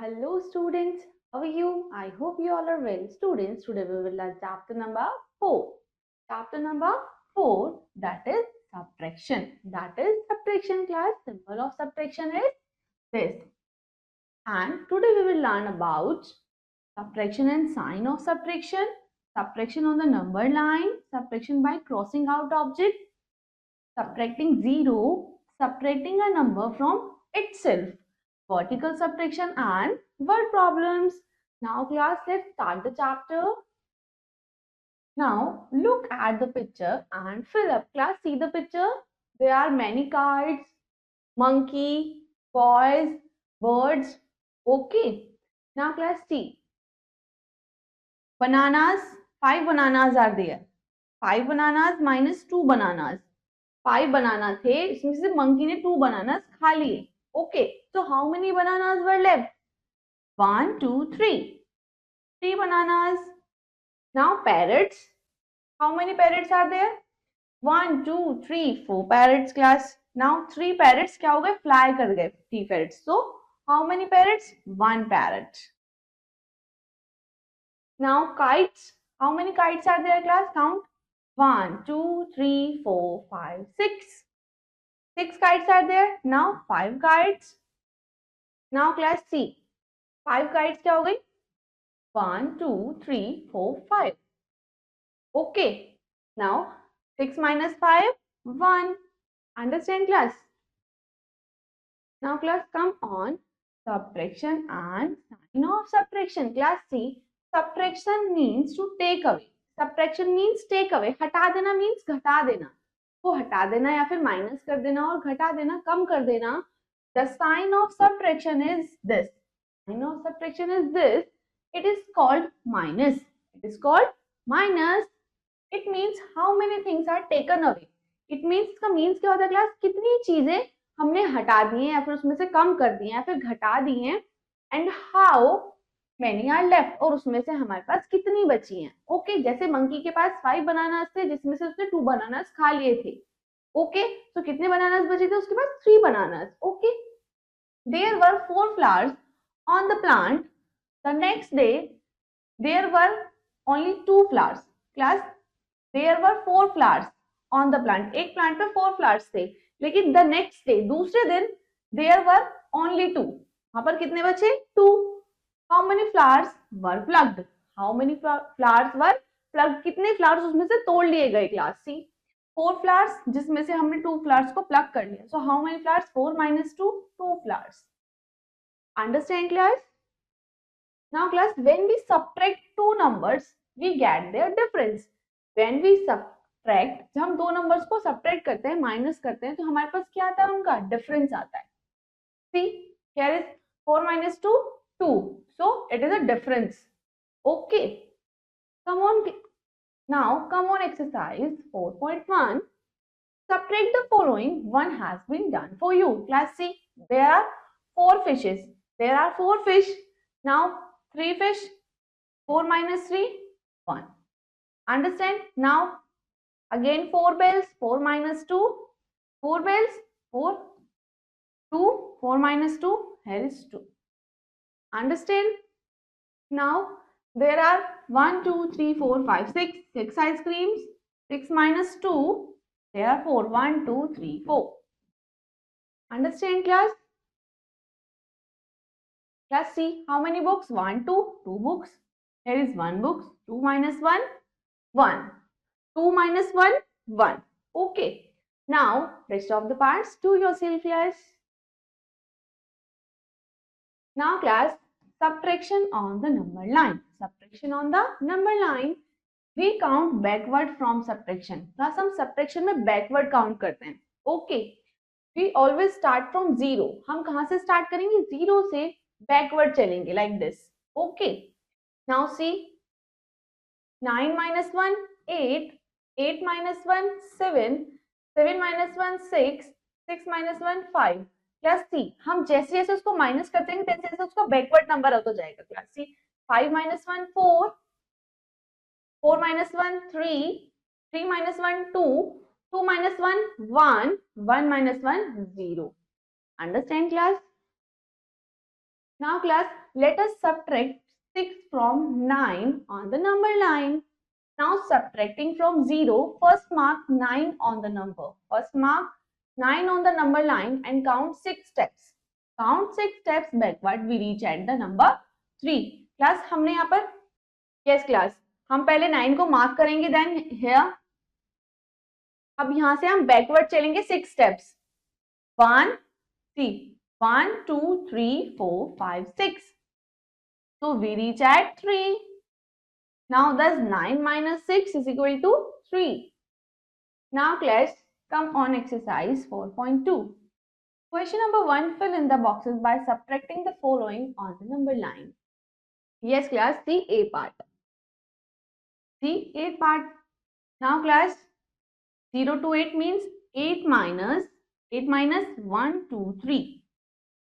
Hello students, how are you? I hope you all are well. Students, today we will learn chapter number 4. Chapter number 4, that is subtraction. That is subtraction class. Symbol of subtraction is this. And today we will learn about subtraction and sign of subtraction, subtraction on the number line, subtraction by crossing out object, subtracting 0, subtracting a number from itself, vertical subtraction and word problems. Now class, let's start the chapter. Now look at the picture and fill up. Class, see the picture. There are many kites, monkey, boys, birds. Okay. Now class, see. Bananas, 5 bananas are there. 5 bananas minus 2 bananas. 5 बनाना थे, इसमें से monkey ने 2 bananas खा लिए. Okay, so how many bananas were left? 1, 2, 3. 3 bananas. Now parrots. How many parrots are there? 1, 2, 3, 4 parrots class. Now 3 parrots क्या हो गए? Fly कर गए 3 parrots. So how many parrots? 1 parrot. Now kites. How many kites are there class? Count. 1, 2, 3, 4, 5, 6. 6 kites are there. Now 5 kites. Now class C. 5 kites क्या हो गई? 1, 2, 3, 4, 5. Okay. Now 6 minus 5, 1. Understand class? Now class, come on. Subtraction and sign of subtraction. Class C. Subtraction means to take away. Subtraction means take away. हटा देना means घटा देना. को हटा देना या फिर माइनस कर देना और घटा देना, कम कर देना. The sign of subtraction is this. Sign of subtraction is this. It is called minus. It is called minus. It means how many things are taken away. It means का means क्या होता है क्लास? कितनी चीजें हमने हटा दी हैं या फिर उसमें से कम कर दी हैं या फिर घटा दी हैं. And how many are left, और उसमें से हमारे पास कितनी बची हैं. ओके, जैसे मंकी के पास 5 बनानास थे जिसमें से उसने 2 बनानास खा लिए थे. ओके, तो कितने बनानास बचे थे उसके पास? 3 bananas. Okay, there were 4 flowers on the plant. The next day there were only 2 flowers. Class, there were 4 flowers on the plant. एक प्लांट पे 4 flowers थे, लेकिन the next day दूसरे दिन there were only 2. वहां पर कितने बचे? 2. How many flowers were plucked? How many flowers were plucked? कितने flowers उसमें से तोड़ लिए गए? Class C. 4 flowers जिसमें से हमने 2 flowers को pluck कर लिया. So how many flowers? 4 minus 2, 2 flowers. Understand class? Now class, when we subtract two numbers, we get their difference. When we subtract, जब हम दो numbers को subtract करते हैं, minus करते हैं, तो हमारे पास क्या आता है? उनका difference आता है. See, here is 4 minus 2, 2. So it is a difference. Okay. Come on. Now come on exercise 4.1. Subtract the following. One has been done for you. Class C, there are 4 fishes. There are 4 fish. Now 3 fish. 4 minus 3, 1. Understand? Now again 4 bells. 4 minus 2, 4 bells. 4, 2, 4 minus 2, here is 2. Understand? Now there are 1, 2, 3, 4, 5, 6. 6 ice creams. 6 minus 2, there are 4. 1, 2, 3, 4. Understand class? Class C, how many books? 1, 2, 2 books. Here is 1 book. 2 minus 1, 1. 2 minus 1, 1. Okay. Now rest of the parts do yourself, yes. Now class, subtraction on the number line. Subtraction on the number line. We count backward from subtraction. Class, हम subtraction में backward count करते हैं. Okay. We always start from 0. हम कहाँ से start करेंगे? 0 से backward चलेंगे like this. Okay. Now see. 9 minus 1, 8. 8 minus 1, 7. 7 minus 1, 6. 6 minus 1, 5. Class C, हम जैसे जैसे उसको माइनस करते हैं तैसे तैसे उसका बैकवर्ड नंबर होता जाएगा. Class c, 5 minus 1, 4. 4 minus 1, 3. 3 minus 1, 2. 2 minus 1, 1. 1 minus 1, 0. Understand class? Now class, let us subtract 6 from 9 on the number line. Now subtracting from 0, first mark 9 on the number. First mark 9 on the number line and count 6 steps. Count 6 steps backward, we reach at the number 3. Class, हमने यहाँ पर yes class, हम पहले 9 को mark करेंगे, then here अब यहाँ से हम बैकवर्ड चलेंगे 6 steps. 1 2 3 4 5 6. So we reach at 3. Now thus 9 minus 6 is equal to 3. Now class, come on exercise 4.2. Question number 1, fill in the boxes by subtracting the following on the number line. Yes class, see A part. See A part. Now class, 0 to 8 means 8 minus 1, 2, 3.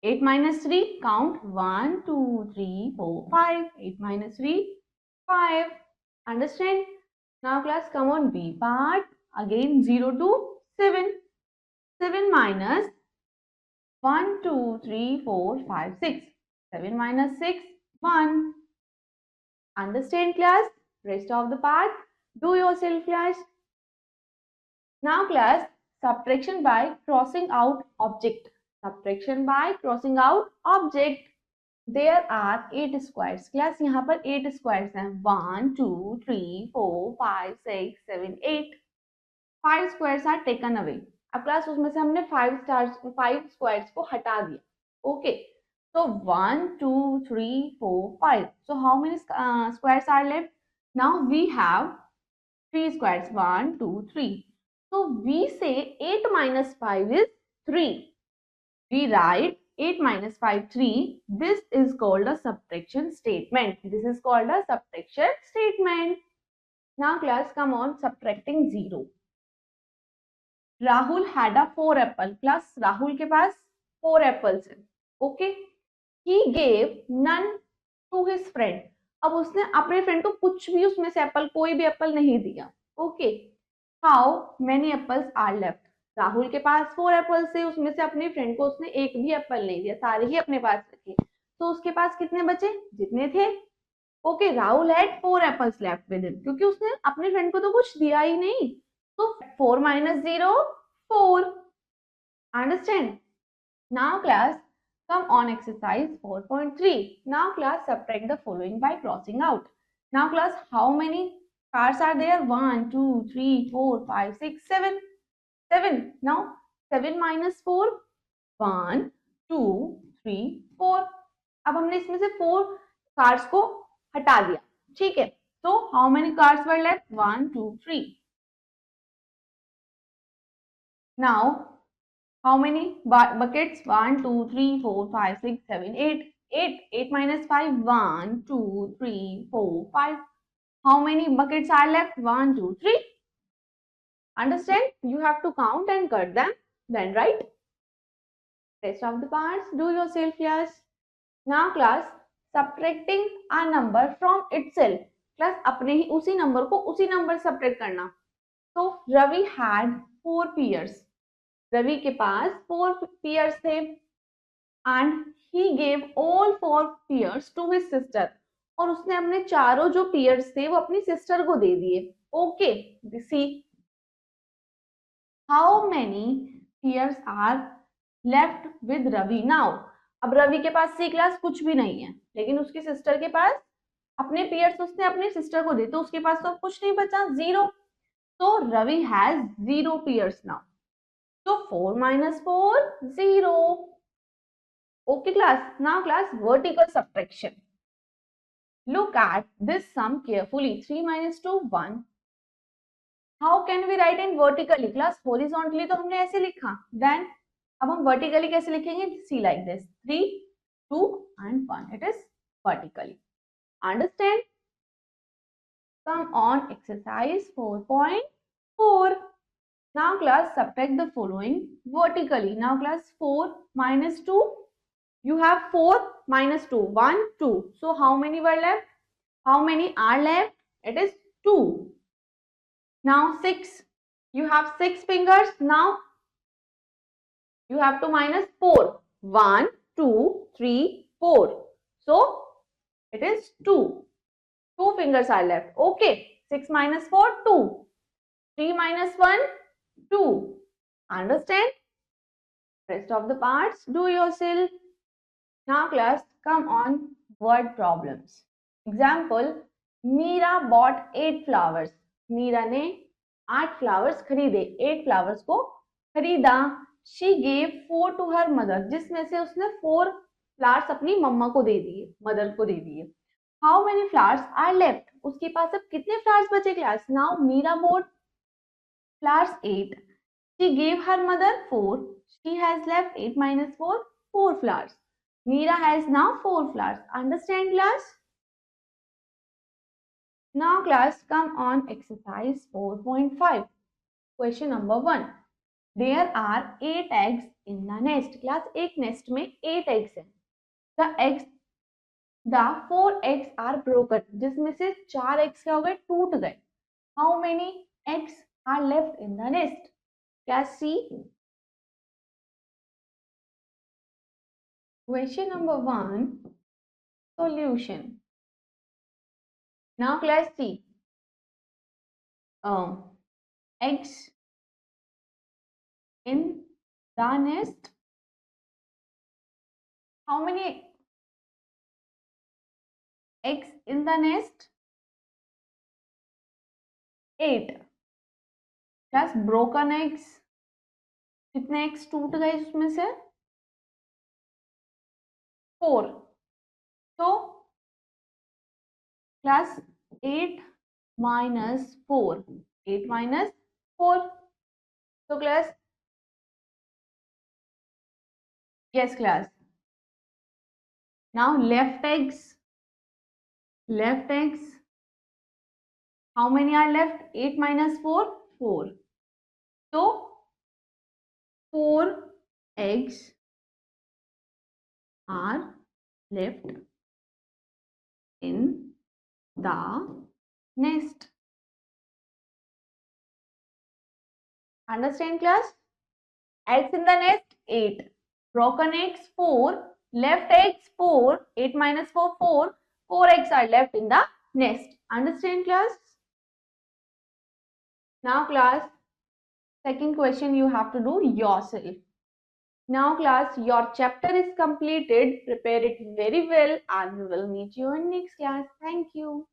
8 minus 3, count 1, 2, 3, 4, 5. 8 minus 3, 5. Understand? Now class, come on B part. Again 0 to 7. 7 minus 1, 2, 3, 4, 5, 6. 7 minus 6, 1. Understand class? Rest of the part, do yourself class. Now class, subtraction by crossing out object. Subtraction by crossing out object. There are 8 squares. Class, यहाँ पर 8 squares हैं. 1, 2, 3, 4, 5, 6, 7, 8. 5 squares are taken away. अब class उसमें से हमने 5 squares को हटा दिया. Okay. So 1, 2, 3, 4, 5. So how many squares are left? Now we have 3 squares. 1, 2, 3. So we say 8 minus 5 is 3. We write 8 minus 5, 3. This is called a subtraction statement. This is called a subtraction statement. Now class, come on, subtracting 0. Rahul had a 4 apple. Class, Rahul के पास 4 apples हैं. Okay. He gave none to his friend. अब उसने अपने friend को कुछ भी उसमें से एप्पल, कोई भी एप्पल नहीं दिया. Okay. How many apples are left? Rahul के पास 4 एप्पल थे, उसमें से अपने फ्रेंड को उसने एक भी एप्पल नहीं दिया, सारे ही अपने पास रखे. तो उसके पास कितने बचे? जितने थे. Okay, Rahul had 4 apples left with him, क्योंकि उसने अपने फ्रेंड को तो कुछ दिया ही नहीं. तो 4 minus 0, 4. Understand? Now class, come on exercise 4.3. Now class, subtract the following by crossing out. Now class, how many cards are there? 1, 2, 3, 4, 5, 6, 7. 7. Now 7 minus 4, 1, 2, 3, 4. अब हमने इसमें से 4 cards को हटा दिया. ठीक है. So how many cards were left? 1, 2, 3. Now how many buckets? 1, 2, 3, 4, 5, 6, 7, 8. 8. 8 minus 5, 1, 2, 3, 4, 5. How many buckets are left? 1, 2, 3. Understand? You have to count and cut them. Then write. Rest of the parts, do yourself class. Now class, subtracting a number from itself. Class, अपने ही उसी number को उसी number subtract करना. So Ravi had 4 pears. Ravi के पास 4 pears थे. And he gave all 4 pears to his sister. और उसने अपने चारों जो pears थे वो अपनी sister को दे दिए. Okay, see. How many pears are left with Ravi now? अब रवि के पास सी क्लास कुछ भी नहीं है, लेकिन उसकी सिस्टर के पास अपने pears उसने अपनी सिस्टर को दे, तो उसके पास तो कुछ नहीं बचा, 0. So Ravi has 0 pears now. So 4 minus 4, 0. Okay class. Now class, vertical subtraction. Look at this sum carefully. 3 minus 2, 1. How can we write in vertically? Class, horizontally तो हमने ऐसे लिखा. Then अब हम vertically कैसे लिखेंगे? See like this. 3, 2 and 1. It is vertically. Understand? Come on exercise 4.4. Now class, subtract the following vertically. Now class, 4 minus 2. You have 4 minus 2. 1, 2. So how many were left? How many are left? It is 2. Now 6. You have 6 fingers. Now you have to minus 4. 1, 2, 3, 4. So it is 2. 2 fingers are left. Okay. 6 minus 4, 2. 3 minus 1, 2. Understand? Rest of the parts do yourself. Now class, come on word problems. Example, Meera bought 8 flowers. Meera ने 8 flowers खरीदे. 8 flowers को खरीदा. She gave 4 to her mother. जिसमें से उसने 4 flowers अपनी मम्मा को दे दिए, मदर को दे दिए. How many flowers are left? उसके पास अब कितने flowers बचे class? Now Meera bought flowers 8. She gave her mother 4. She has left 8 minus 4, 4 flowers. Meera has now 4 flowers. Understand class? Now class, come on exercise 4.5. Question number 1. There are 8 eggs in the nest. Class, एक nest में 8 eggs हैं. The 4 eggs are broken. जिसमें से 4 eggs क्या हो गए? टूट गए. How many eggs are left in the nest? Class, see. Question number 1. Solution. Now class, see. Eggs in the nest. How many eggs in the nest? 8. Plus broken eggs. कितने eggs टूट गए उसमें से? 4. So class 8 minus 4. 8 minus 4. So class, yes class. Now left eggs. Left eggs. How many are left? 8 minus 4, 4. So 4 eggs are left in the nest. Understand class? Eggs in the nest 8. Broken eggs 4. Left eggs 4. 8 minus 4, 4. 4 eggs are left in the nest. Understand class? Now class, second question you have to do yourself. Now class, your chapter is completed. Prepare it very well and we will meet you in next class. Thank you.